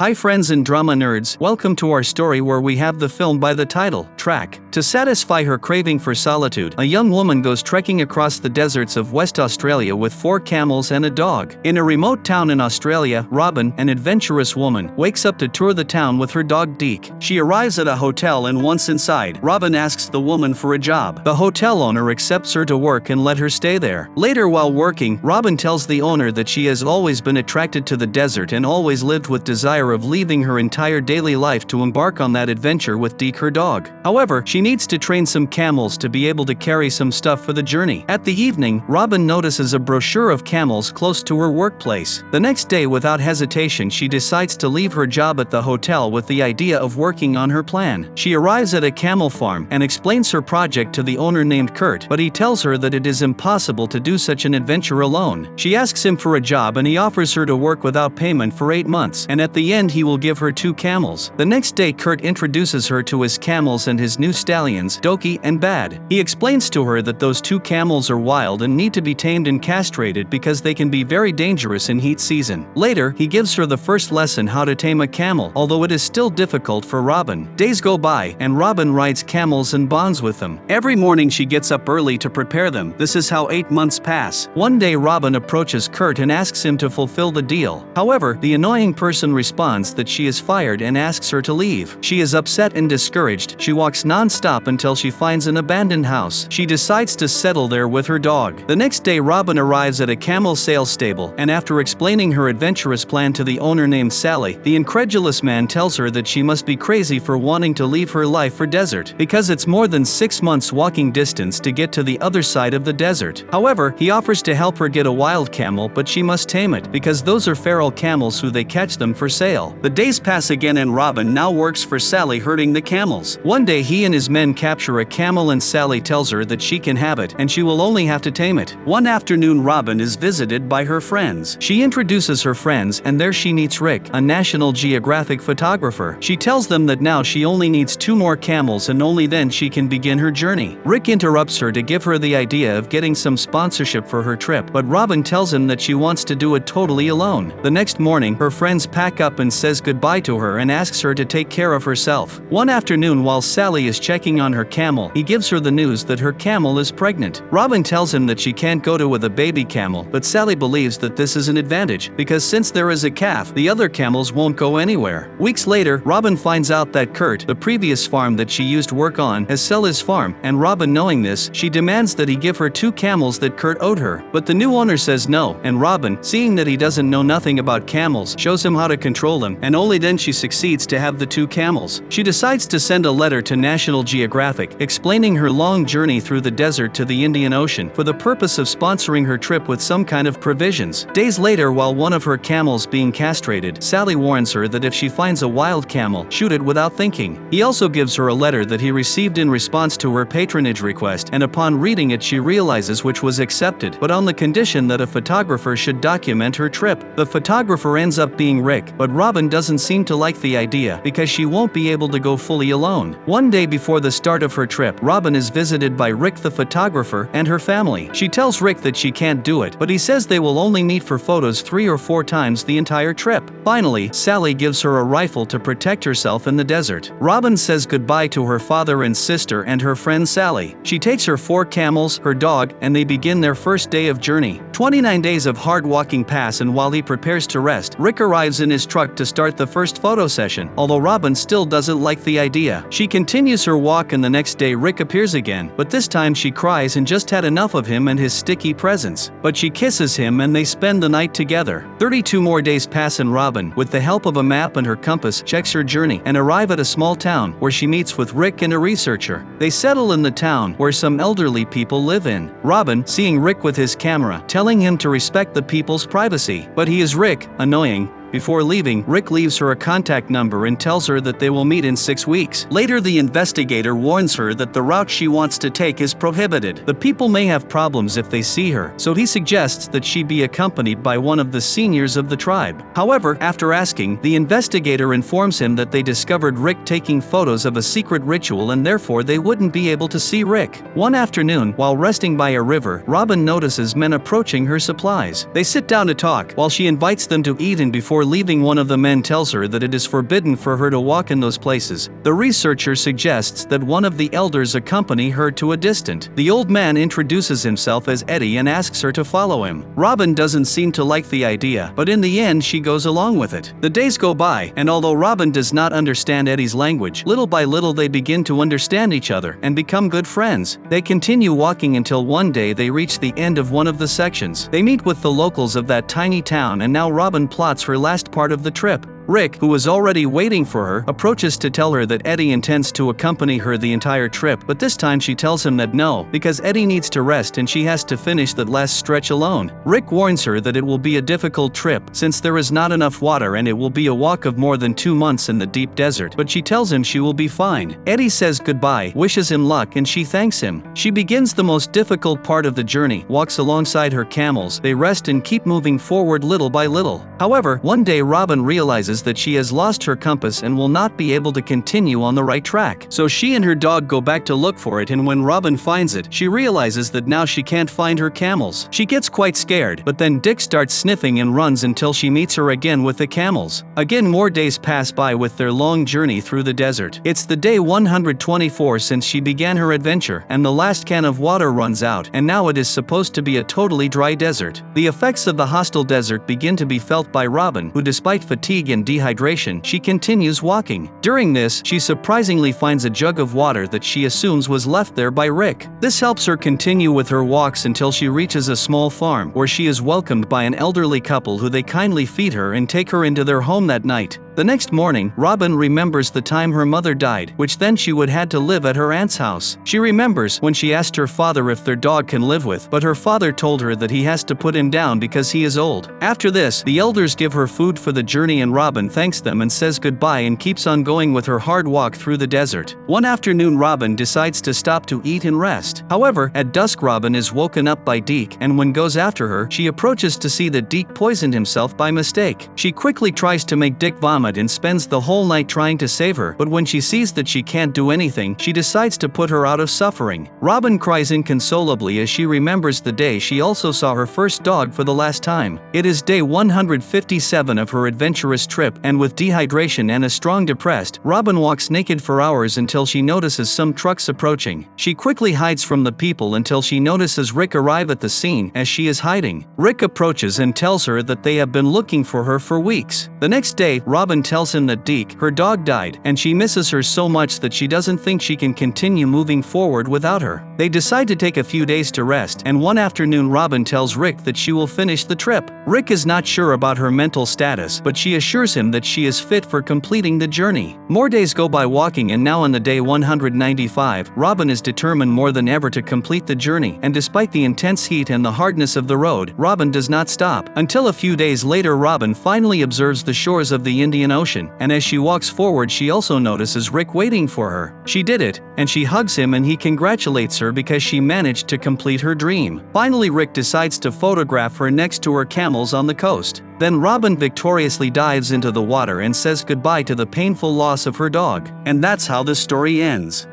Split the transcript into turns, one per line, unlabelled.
Hi friends and drama nerds, welcome to our story where we have the film by the title, Track. To satisfy her craving for solitude, a young woman goes trekking across the deserts of West Australia with 4 camels and a dog. In a remote town in Australia, Robin, an adventurous woman, wakes up to tour the town with her dog Deke. She arrives at a hotel and once inside, Robin asks the woman for a job. The hotel owner accepts her to work and let her stay there. Later while working, Robin tells the owner that she has always been attracted to the desert and always lived with desire of leaving her entire daily life to embark on that adventure with Deke her dog. However, she needs to train some camels to be able to carry some stuff for the journey. At the evening, Robin notices a brochure of camels close to her workplace. The next day, without hesitation, she decides to leave her job at the hotel with the idea of working on her plan. She arrives at a camel farm and explains her project to the owner named Kurt, but he tells her that it is impossible to do such an adventure alone. She asks him for a job and he offers her to work without payment for 8 months, and at the end he will give her 2 camels. The next day, Kurt introduces her to his camels and his new stallions, Doki and Bad. He explains to her that those 2 camels are wild and need to be tamed and castrated because they can be very dangerous in heat season. Later, he gives her the first lesson how to tame a camel, although it is still difficult for Robin. Days go by, and Robin rides camels and bonds with them. Every morning she gets up early to prepare them. This is how 8 months pass. One day Robin approaches Kurt and asks him to fulfill the deal. However, the annoying person responds that she is fired and asks her to leave. She is upset and discouraged. She walks non-stop until she finds an abandoned house. She decides to settle there with her dog. The next day Robin arrives at a camel sales stable, and after explaining her adventurous plan to the owner named Sally, the incredulous man tells her that she must be crazy for wanting to leave her life for desert, because it's more than 6 months walking distance to get to the other side of the desert. However, he offers to help her get a wild camel, but she must tame it, because those are feral camels who they catch them for sale. The days pass again and Robin now works for Sally herding the camels. One day he and his men capture a camel and Sally tells her that she can have it and she will only have to tame it. One afternoon Robin is visited by her friends. She introduces her friends and there she meets Rick, a National Geographic photographer. She tells them that now she only needs 2 more camels and only then she can begin her journey. Rick interrupts her to give her the idea of getting some sponsorship for her trip, but Robin tells him that she wants to do it totally alone. The next morning, her friends pack up and says goodbye to her and asks her to take care of herself. One afternoon while Sally is checking on her camel, he gives her the news that her camel is pregnant. Robin tells him that she can't go with a baby camel, but Sally believes that this is an advantage, because since there is a calf, the other camels won't go anywhere. Weeks later, Robin finds out that Kurt, the previous farm that she used to work on, has sold his farm, and Robin knowing this, she demands that he give her 2 camels that Kurt owed her. But the new owner says no, and Robin, seeing that he doesn't know nothing about camels, shows him how to control them, and only then she succeeds to have the 2 camels. She decides to send a letter to National Geographic, explaining her long journey through the desert to the Indian Ocean, for the purpose of sponsoring her trip with some kind of provisions. Days later, while one of her camels being castrated, Sally warns her that if she finds a wild camel, shoot it without thinking. He also gives her a letter that he received in response to her patronage request, and upon reading it she realizes which was accepted, but on the condition that a photographer should document her trip. The photographer ends up being Rick, but Robin doesn't seem to like the idea, because she won't be able to go fully alone. One day before the start of her trip, Robin is visited by Rick the photographer and her family. She tells Rick that she can't do it, but he says they will only meet for photos 3 or 4 times the entire trip. Finally, Sally gives her a rifle to protect herself in the desert. Robin says goodbye to her father and sister and her friend Sally. She takes her 4 camels, her dog, and they begin their first day of journey. 29 days of hard walking pass, and while he prepares to rest, Rick arrives in his truck to start the first photo session, although Robin still doesn't like the idea. She continues her walk and the next day Rick appears again, but this time she cries and just had enough of him and his sticky presence. But she kisses him and they spend the night together. 32 more days pass and Robin, with the help of a map and her compass, checks her journey and arrive at a small town where she meets with Rick and a researcher. They settle in the town where some elderly people live in. Robin, seeing Rick with his camera, telling him to respect the people's privacy, but he is Rick, annoying. Before leaving, Rick leaves her a contact number and tells her that they will meet in 6 weeks. Later, the investigator warns her that the route she wants to take is prohibited. The people may have problems if they see her, so he suggests that she be accompanied by one of the seniors of the tribe. However, after asking, the investigator informs him that they discovered Rick taking photos of a secret ritual and therefore they wouldn't be able to see Rick. One afternoon, while resting by a river, Robin notices men approaching her supplies. They sit down to talk while she invites them to eat, and before before leaving, one of the men tells her that it is forbidden for her to walk in those places. The researcher suggests that one of the elders accompany her to a distant. The old man introduces himself as Eddie and asks her to follow him. Robin doesn't seem to like the idea, but in the end she goes along with it. The days go by, and although Robin does not understand Eddie's language, little by little they begin to understand each other and become good friends. They continue walking until one day they reach the end of one of the sections. They meet with the locals of that tiny town, and now Robin plots her last part of the trip. Rick, who was already waiting for her, approaches to tell her that Eddie intends to accompany her the entire trip, but this time she tells him that no, because Eddie needs to rest and she has to finish that last stretch alone. Rick warns her that it will be a difficult trip since there is not enough water and it will be a walk of more than 2 months in the deep desert, but she tells him she will be fine. Eddie says goodbye, wishes him luck, and she thanks him. She begins the most difficult part of the journey, walks alongside her camels, they rest and keep moving forward little by little. However, one day Robin realizes that she has lost her compass and will not be able to continue on the right track. So she and her dog go back to look for it, and when Robin finds it, she realizes that now she can't find her camels. She gets quite scared, but then Dick starts sniffing and runs until she meets her again with the camels. Again, more days pass by with their long journey through the desert. It's the day 124 since she began her adventure, and the last can of water runs out, and now it is supposed to be a totally dry desert. The effects of the hostile desert begin to be felt by Robin, who despite fatigue and dehydration, she continues walking. During this, she surprisingly finds a jug of water that she assumes was left there by Rick. This helps her continue with her walks until she reaches a small farm, where she is welcomed by an elderly couple who they kindly feed her and take her into their home that night. The next morning, Robin remembers the time her mother died, which then she would had to live at her aunt's house. She remembers when she asked her father if their dog can live with, but her father told her that he has to put him down because he is old. After this, the elders give her food for the journey and Robin thanks them and says goodbye and keeps on going with her hard walk through the desert. One afternoon, Robin decides to stop to eat and rest. However, at dusk Robin is woken up by Deke, and when goes after her, she approaches to see that Deke poisoned himself by mistake. She quickly tries to make Dick vomit and spends the whole night trying to save her, but when she sees that she can't do anything, she decides to put her out of suffering. Robin cries inconsolably as she remembers the day she also saw her first dog for the last time. It is day 157 of her adventurous trip, and with dehydration and a strong depressed, Robin walks naked for hours until she notices some trucks approaching. She quickly hides from the people until she notices Rick arrive at the scene as she is hiding. Rick approaches and tells her that they have been looking for her for weeks. The next day, Robin tells him that Deke, her dog, died, and she misses her so much that she doesn't think she can continue moving forward without her. They decide to take a few days to rest, and one afternoon Robin tells Rick that she will finish the trip. Rick is not sure about her mental status, but she assures him that she is fit for completing the journey. More days go by walking, and now on the day 195, Robin is determined more than ever to complete the journey, and despite the intense heat and the hardness of the road, Robin does not stop. Until a few days later, Robin finally observes the shores of the Indian Ocean, and as she walks forward she also notices Rick waiting for her. She did it, and she hugs him and he congratulates her because she managed to complete her dream. Finally, Rick decides to photograph her next to her camels on the coast. Then Robin victoriously dives into the water and says goodbye to the painful loss of her dog. And that's how the story ends.